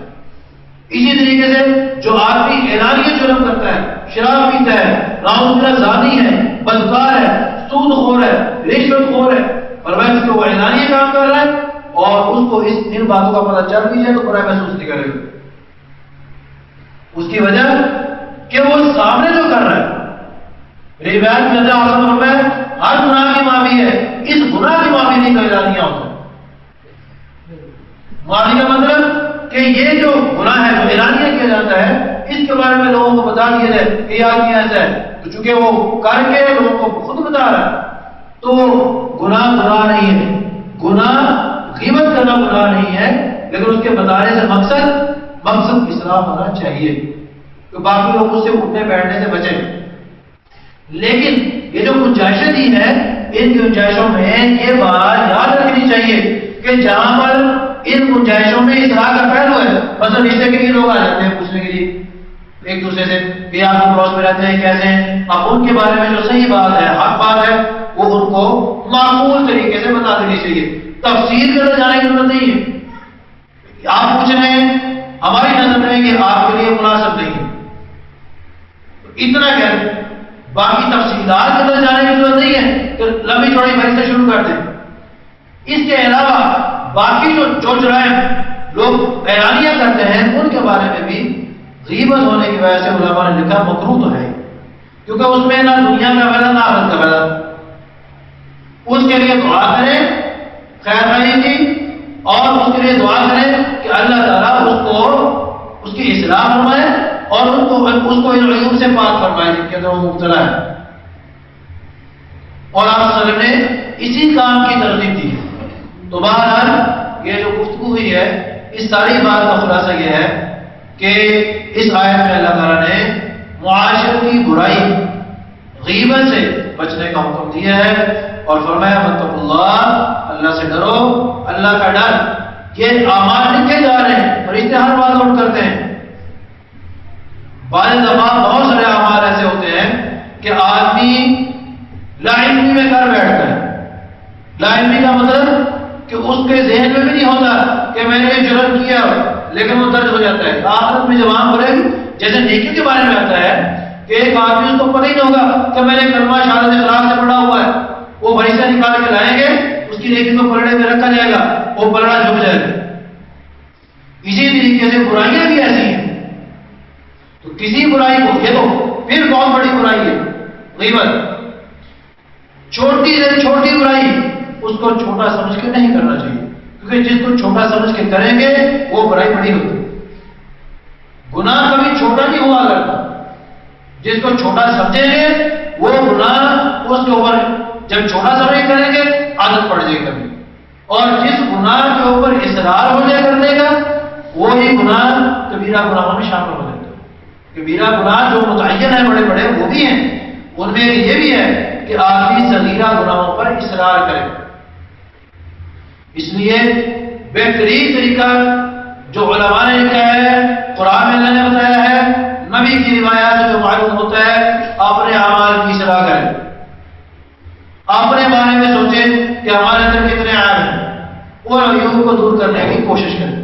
اسی طریقے سے جو آدمی اعلانیہ جرم کرتا ہے، شراب پیتا ہے، نعوذ باللہ زانی ہے، بدکار ہے، سود خور ہے، رشوت خور ہے، فرمایا کہ وہ اعلانیہ کام کر رہا ہے اور اس کو ان باتوں کا پتہ چل بھی جائے تو برا محسوس نہیں کرے گا. اس کی وجہ کہ وہ سامنے جو کر رہا ہے، روایت میں ہر گناہ کی معافی ہے، اس گناہ کی معافی نہیں کر اعلانیہ ہوتا. معافی کا مطلب کہ یہ جو گناہ ہے جو اعلانیہ کیا جاتا ہے، اس کے بارے میں لوگوں کو بتا دیا جائے کہ یہ آدمی ایسا ہے، تو چونکہ وہ کر کے لوگوں کو خود بتا رہا ہے تو گناہ نہیں ہے. گناہ غیبت کرنا گناہ نہیں ہے، لیکن اس کے بتانے سے مقصد اصلاح ہونا چاہیے کہ باقی لوگ اس سے اٹھنے بیٹھنے سے بچیں. لیکن یہ جو گنجائشیں دی ہیں، ان گنجائشوں میں یہ بات یاد رکھنی چاہیے کہ جہاں پر ان گنجائشوں میں اصلاح کا پہلو ہے، مثلا رشتے کے لیے لوگ آ جاتے ہیں پوچھنے کے لیے ایک دوسرے سے کہ آپ پڑوس میں رہتے ہیں کیسے ہیں، اب ان کے بارے میں جو صحیح بات ہے، حق بات ہے، وہ ان کو معقول طریقے سے بتا دینی چاہیے. تفسیر کے اندر جانے کی ضرورت نہیں ہے. آپ پوچھ رہے ہیں ہماری نظر میں کہ آپ کے لیے مناسب نہیں ہے، اتنا کہہ باقی تفصیلات کے اندر جانے کی ضرورت نہیں ہے کہ لمبی چوڑی بحث سے شروع کر دیں. اس کے علاوہ باقی جو جرائم لوگ اعلانیہ کرتے ہیں ان کے بارے میں بھی غیبت ہونے کی وجہ سے علماء نے لکھا مکروہ تو ہے، کیونکہ اس میں نہ دنیا کا فائدہ نہ آخرت کا فائدہ. اس کے لیے دعا کریں خیر خواہی کی، اور اس کے لیے دعا کریں کہ اللہ تعالیٰ اس کی اصلاح فرمائے اور اس کو ان عیوب سے پاک فرمائے جن کے اندر وہ مبتلا ہے. اور آپ صلی اللہ علیہ وسلم نے اسی کام کی ترغیب دی. تو بہرحال یہ جو گفتگو ہوئی ہے، اس ساری بات کا خلاصہ یہ ہے کہ اس آیت میں اللہ تعالیٰ نے معاشرت کی برائی غیبت سے بچنے کا حکم دیا ہے اور فرمایا واتقوا اللہ، اللہ سے ڈرو. اللہ کا ڈر یہ اعمال لکھے جا رہے ہیں، فرشتے ہر بات نوٹ کرتے ہیں. بعض دفعہ بہت سارے اعمال ایسے ہوتے ہیں کہ آدمی لا علمی میں کر بیٹھتا ہے. لا علمی کا مطلب کہ اس کے ذہن میں بھی نہیں ہوتا کہ میں نے یہ جرم کیا، لیکن وہ درج ہو جاتا ہے. آخرت میں جب آن بھرے گی، جیسے نیکی کے بارے میں آتا ہے کہ ایک آدمی اس کو پتہ ہی نہیں ہوگا کہ میں نے کلمہ شہادت اخلاص سے پڑھا ہوا ہے، وہ فرشتہ نکال کے لائیں گے، اس کی نیکی کو پلڑے میں رکھا جائے گا، وہ پلڑا جھک جائے گا. اسی طریقے طریقے سے برائیاں بھی ایسی ہیں. تو کسی برائی کو، یہ تو پھر بہت بڑی برائی ہے غیبت. چھوٹی سے چھوٹی برائی اس کو چھوٹا سمجھ کے نہیں کرنا چاہیے، کیونکہ جس کو چھوٹا سمجھ کے کریں گے وہ برائی بڑی ہوتی ہے. گناہ کبھی چھوٹا نہیں ہوا کرتا. جس کو چھوٹا سمجھیں گے وہ گناہ اس کے اوپر جب چھوٹا سمجھ کریں گے عادت پڑ جائے گی کبھی. اور جس گناہ کے اوپر اصرار ہو جائے کرنے کا وہی گناہ کبیرہ گناہوں میں شامل ہو جاتا ہے. کبیرہ گناہ جو متعین ہیں بڑے بڑے وہ بھی ہیں، ان میں یہ بھی ہے کہ آدمی صغیرہ گناہوں پر اصرار کرے. اس لیے بہترین طریقہ جو علماء نے لکھا ہے، قرآن میں اللہ نے بتایا ہے، نبی کی روایات سے جو معلوم ہوتا ہے، اپنے اعمال کی اصلاح کریں. اپنے بارے میں سوچیں کہ ہمارے اندر کتنے عیب ہیں اور عیوب کو دور کرنے کی کوشش کریں.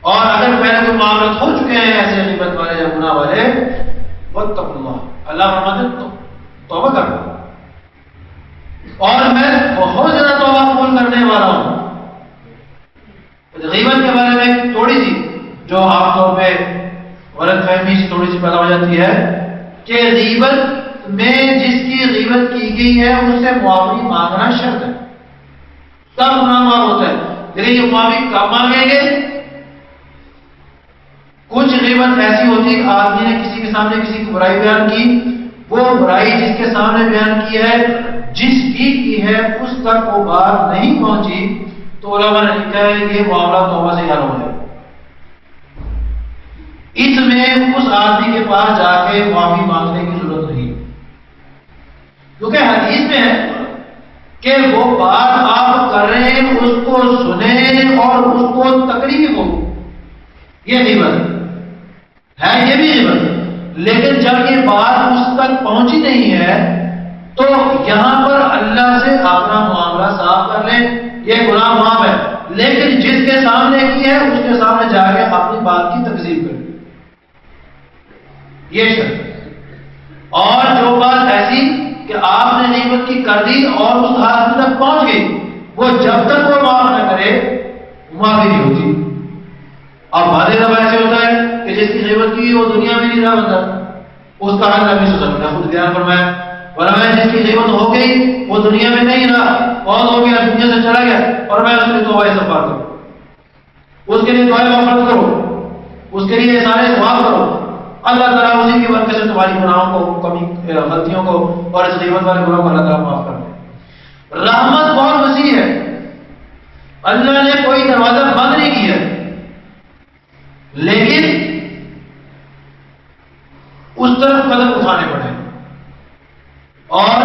اور اگر پہلے کوئی معاملات ہو چکے ہیں ایسے غیبت والے یا گناہ والے، واتقوا اللہ، اللہ فرماتے ہیں توبہ کرو. اور میں بہت زیادہ توبہ قبول کرنے والا ہوں. غیبت کے بارے میں تھوڑی سی جو عام طور پہ غلط فہمی سے تھوڑی سی پیدا ہو جاتی ہے کہ غیبت میں جس کی غیبت کی گئی ہے اس سے معافی مانگنا شرط ہے، تب گناہ معاف ہوتا ہے. لیکن یہ معافی کب مانگیں گے؟ کچھ غیبت ایسی ہوتی ہے کہ آدمی نے کسی کے سامنے کسی کی برائی بیان کی، وہ برائی جس کے سامنے بیان کی ہے، جس کی ہے اس تک وہ بات نہیں پہنچی، تو علماء نے لکھا ہے یہ معاملہ توبہ سے حل ہو جائے. اس میں اس آدمی کے پاس جا کے معافی مانگنے کی ضرورت نہیں، کیونکہ حدیث میں ہے کہ وہ بات آپ کر رہے ہیں اس کو سنیں اور اس کو تقریب ہو، یہ غیبت ہے، یہ بھی غیبت. لیکن جب یہ بات اس تک پہنچی نہیں ہے تو یہاں پر اللہ سے اپنا معاملہ صاف کر لیں، یہ گناہ معاف ہے. لیکن جس کے سامنے کی ہے اس کے سامنے جا کے اپنی بات کی تکذیب کریں، یہ شرط. اور جو بات ایسی کہ آپ نے غیبت کی کر دی اور اس حالت تک پہنچ گئی، وہ جب تک وہ معاف نہ کرے معافی نہیں ہوتی. اب بعض دفعہ ایسے ہوتا ہے کہ جس کی غیبت کی وہ دنیا میں نہیں رہا بندہ، اس کا حال نبی صلی اللہ علیہ وسلم نے خود بیان فرمایا، فرمایا جس کی غیبت ہو گئی وہ دنیا میں نہیں رہا، فوت ہو گیا، دنیا سے چلا گیا، اور میں اس کے لیے توبہ استغفار کروں، اس کے لیے دعائیں مغفرت کرو، اس کے لیے سارے ثواب کرو. اللہ تعالیٰ اسی کی برکت سے تمہاری گناہوں کو، کمی غلطیوں کو اور اس غیبت والے گناہوں کو اللہ تعالیٰ معاف کر دے. رحمت بہت وسیع ہے، اللہ نے کوئی دروازہ بند نہیں کیا، لیکن اس طرف قدم اٹھانے پڑے. اور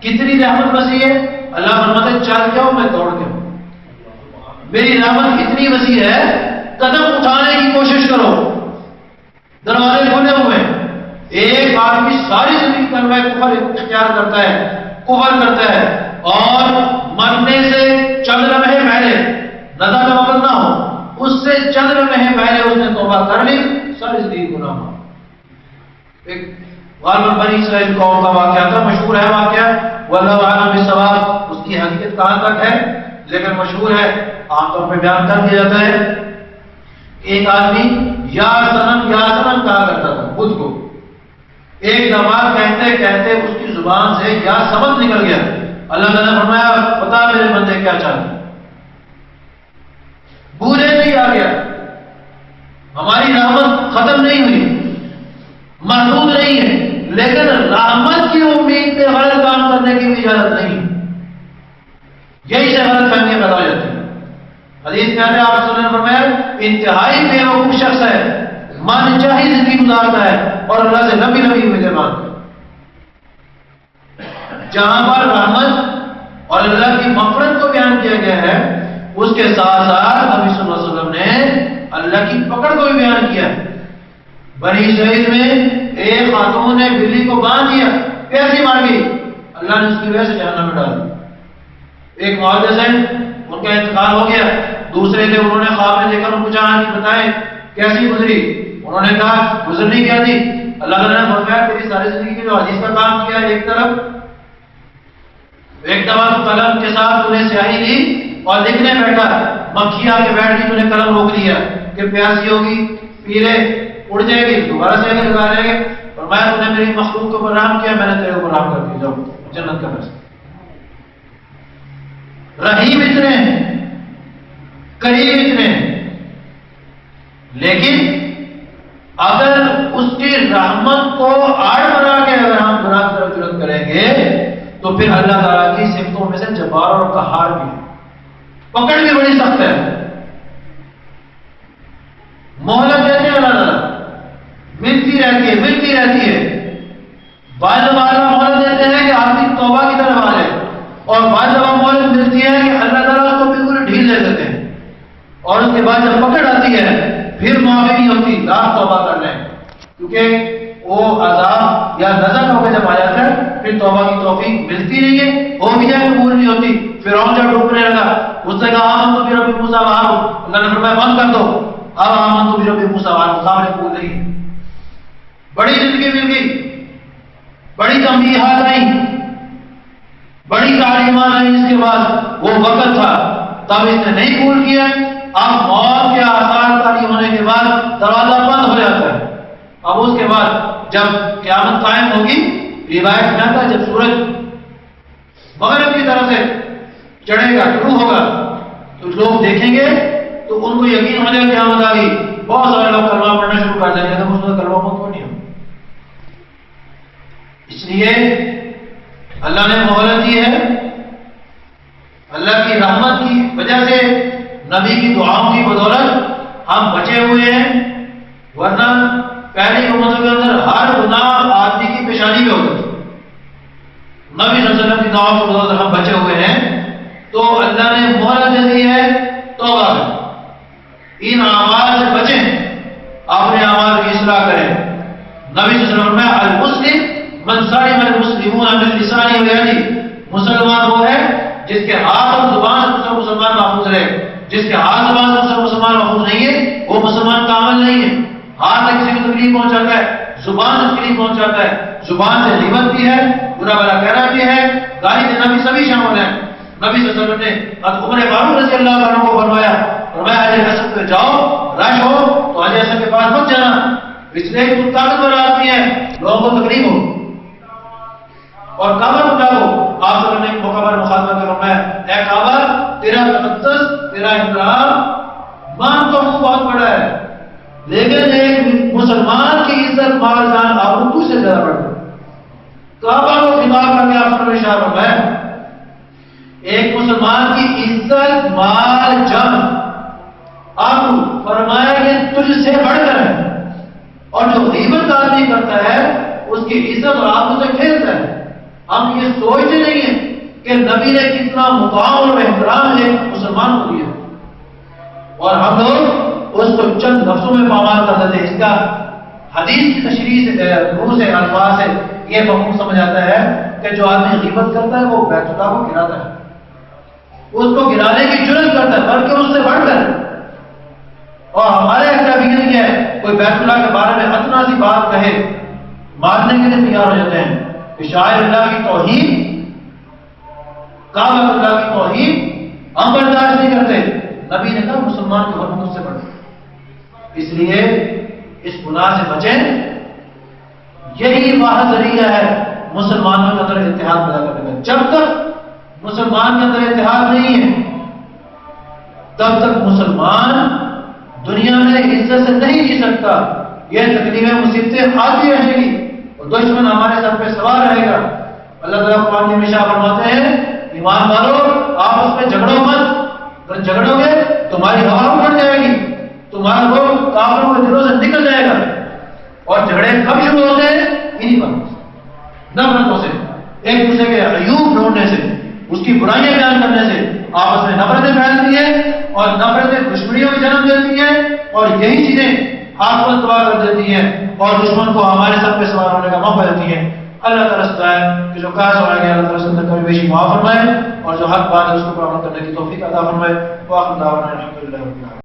کتنی رحمت وسیع ہے، اللہ فرماتے ہیں چل جاؤ میں دوڑ کے ہوں. میری رحمت اتنی وسیع ہے، قدم اٹھانے کی کوشش کرو، دروازے کھلے ہوئے. ایک آدمی ساری زندگی کلمہ کفر اختیار کرتا ہے، کفر کرتا ہے، اور مرنے سے چند لمحے پہلے رضا کا وقت نہ ہو، اس سے چند لمحے پہلے اس نے توبہ کر لی، ساری زندگی گناہ. ایک غالباً بنی اسرائیل قوم کا واقعہ تھا، مشہور ہے واقعہ، واللہ اعلم بالصواب، اس کی حقیقت کہاں تک ہے لیکن مشہور ہے، عام طور پہ بیان کر دیا جاتا ہے. ایک آدمی یا سنم کہا کرتا تھا خود کو. ایک نماز کہتے کہتے اس کی زبان سے یا سبق نکل گیا. اللہ تعالیٰ نے فرمایا پتا میرے بندے کیا چاہتے، بھولے نہیں آ گیا. ہماری رحمت ختم نہیں ہوئی، محدود نہیں ہے، لیکن رحمت کی امید پہ غلط کام کرنے کی بھی اجازت نہیں. یہی سے غلط فہمیاں پیدا ہو جاتی ہیں. حدیث میں آتا ہے آپ صلی اللہ علیہ وسلم نے فرمایا انتہائی بیوقوف شخص ہے، من چاہی زندگی گزارتا ہے اور اللہ سے لمبی لمبی امیدیں مانگتا ہے. جہاں پر رحمت اور اللہ کی مغفرت کو بیان کیا گیا ہے، اس کے ساتھ ساتھ نبی صلی اللہ علیہ وسلم نے اللہ کی پکڑ کو بھی بیان کیا. بنی اسرائیل میں ایک خاتون نے بلی کو باندھ دیا، پیسے مار گئی، اللہ نے اس کی وجہ سے جہنم میں ڈال دیا. ایک محدث ہے، ان کا انتقال ہو گیا، دوسرے تھے، انہوں نے خواب میں دیکھا، ان کو کہانی بتائیں کیسی گزری. انہوں نے کہا گزرنی کیا تھی. اللہ تعالیٰ نے فرمایا تیری ساری زندگی کی جو حدیث کا کام کیا ایک طرف، ایک دفعہ قلم کے ساتھ انہیں سیاہی لی اور لکھنے بیٹھا مکھی آ کے بیٹھ گئی، تو نے قلم روک دیا کہ پیاسی ہوگی، پی لے، اڑ جائے گی، دوبارہ سے آگے لگا جائے گی، اور میں تو نے میری مخلوق کے اوپر رحم کیا، میں نے تیرے اوپر رحم کر دیا، جاؤ جنت کا فیصلہ۔ رحیم اتنے ہیں، کریم اتنے ہیں، لیکن اگر اس کی رحمت کو آڑ بنا کے اگر ہم گناہ کی طرف جرأت کریں گے تو پھر اللہ تعالیٰ کی صفتوں میں سے جبار اور قہار بھی ہے، پکڑ بھی بڑی سخت ہے، مہلت دیتے ہیں اللہ تعالیٰ، ملتی رہتی ہے، بعض دفعہ مہلت دیتے ہیں کہ آدمی توبہ کی طرف آ جائے، اور بعض دفعہ مہلت ملتی ہے کہ اللہ تعالیٰ اس کو بالکل ڈھیل دے دیتے ہیں، اور اس کے بعد جب پکڑ آتی ہے پھر معافی نہیں ہوتی، لاکھ توبہ کر لیں، کیونکہ وہ عذاب یا نظر ہو کے جب آ جاتا ہے پھر توبہ کی توفیق ملتی نہیں ہے، ہو بھی جائے قبول نہیں ہوتی۔ فرعون جب ڈوبنے لگا، اس نے کہا آمنت برب موسیٰ وہارون، اللہ نے فرمایا بند کر دو، اب آمنت برب موسیٰ وہارون، سامنے قبول نہیں۔ بڑی زندگی مل گئی، بڑی تنبیہات آئیں، بڑی تعلیمات آئیں، اس کے بعد وہ وقت تھا تب اس نے نہیں قبول کیا، اب موت کے آثار تاری ہونے کے بعد دروازہ بند ہو جاتا ہے۔ اب اس کے بعد جب قیامت قائم ہوگی، روایت میں آتا ہے جب سورج مغرب کی طرف سے چڑھے گا، شروع ہوگا، تو لوگ دیکھیں گے تو ان کو یقین ہو جائے کہ قیامت آ گئی، بہت سارے لوگ کلمہ پڑھنا شروع کر دیں گے، تو اس میں کلمہ پڑھنا نہیں ہو۔ اس لیے اللہ نے مہلت دی ہے، اللہ کی رحمت کی وجہ سے، نبی کی دعاؤں کی بدولت ہم بچے ہوئے ہیں، ورنہ پہلی امتوں کے اندر ہر گناہ آدمی کی پیشانی میں ہوتا تھا، نبی صلی اللہ علیہ وسلم کی دعاؤں کی بدولت ہم بچے ہوئے ہیں، تو اللہ نے مہلت دے دی ہے توبہ میں، ان اعمال سے بچیں، اپنے اعمال کی اصلاح کریں۔ نبی صلی اللہ علیہ وسلم میں المسلم من سلم المسلمون من لسانه ويده، مسلمان وہ ہے جس کے ہاتھ اور زبان سے دوسرا مسلمان محفوظ رہے، جس کے ہاتھ زبان سے دوسرا مسلمان محفوظ نہیں ہے وہ مسلمان کامل نہیں ہے۔ ہاتھ سے کسی کو تکلیف پہنچاتا ہے، زبان سے تکلیف پہنچاتا ہے، زبان سے غیبت بھی ہے، برا بھلا کہنا بھی ہے، گالی دینا بھی، سبھی شامل ہیں۔ نبی صلی اللہ علیہ وسلم نے عمر فاروق رضی اللہ عنہ کو فرمایا حجر اسود پہ جاؤ، رش ہو تو حجر اسود کے پاس مت جانا، اس لیے تو طاقتور آدمی ہے، لوگوں کو تکلیف ہو، اور کعبہ کو جاؤ، آپ صلی اللہ علیہ وسلم نے موقع پر مخاطبہ کر فرمایا اے کعبہ تیرا تقدس، تیرا احترام مان تو بہت بڑا ہے، لیکن ایک مسلمان کی عزت مال جان آپ کو سے زیادہ بڑا ہے۔ کعبہ کو دماغ کر کے آپ نے اشارہ فرمایا ایک مسلمان کی عزت مال جان آپ فرمایا کہ تجھ سے بڑھ کر ہے، اور جو غیبت آدمی کرتا ہے اس کی عزت اور آپ سے کھیلتا ہے۔ ہم یہ سوچتے نہیں ہیں کہ نبی نے کتنا مقام اور احترام ایک مسلمان کو دیا، اور ہم لوگ اس کو چند لفظوں میں پامال کر دیتے ہیں۔ اس کا حدیث کی تشریح سے، روح سے، الفاظ سے یہ مفہوم سمجھ آتا ہے کہ جو آدمی غیبت کرتا ہے وہ بیت اللہ کو گراتا ہے، اس کو گرانے کی جرات کرتا ہے، بلکہ اس سے بڑھ کر۔ اور ہمارے اکابرین کیا ہے، کوئی بیت اللہ کے بارے میں اتنا سی بات کہے مارنے کے لیے تیار ہو جاتے ہیں کہ شاعر اللہ کی توہین، کعبہ اللہ کی توہین ہم برداشت نہیں کرتے۔ نبی نے کہا مسلمان کی حرمت سے بڑھ، اس لیے اس گناہ سے بچیں۔ یہی واحد ذریعہ ہے مسلمانوں کے اندر اتحاد پیدا کرنے کا۔ جب تک مسلمان کے اندر اتحاد نہیں ہے تب تک مسلمان دنیا میں عزت سے نہیں جی سکتا، یہ تکلیفیں مصیبتیں آتی رہیں گی، دشمن ہمارے سر پہ سوار رہے گا۔ اللہ تعالیٰ قرآن میں ہمیشہ فرماتے ہیں ایمان والو آپس میں جھگڑو مت، اگر جھگڑو گے تمہاری ہوا اٹھ جائے گی، تمہارا روح کافروں کے دلوں سے نکل جائے گا۔ اور جھگڑے کب شروع ہوتے ہیں؟ انہی باتوں سے، نفرتوں سے، ایک دوسرے کے عیوب ڈھونڈنے سے، اس کی برائیاں بیان کرنے سے آپس میں نفرتیں پھیلتی ہیں، اور نفرتیں دشمنیوں کی جنم دیتی ہیں، اور یہی چیزیں آخرت تباہ کر دیتی ہیں اور دشمن کو ہمارے سر پہ سوار ہونے کا موقع دیتی ہیں۔ اللہ تعالیٰ سے ہے کہ جو کاش ہو گیا اللہ تعالیٰ سے کبھی بیشی معاف فرمائے، اور جو حق بات ہے اس کو پرامن کرنے کی توفیق عطا فرمائے۔ وآخر دعوانا الحمدللہ رب العالمین۔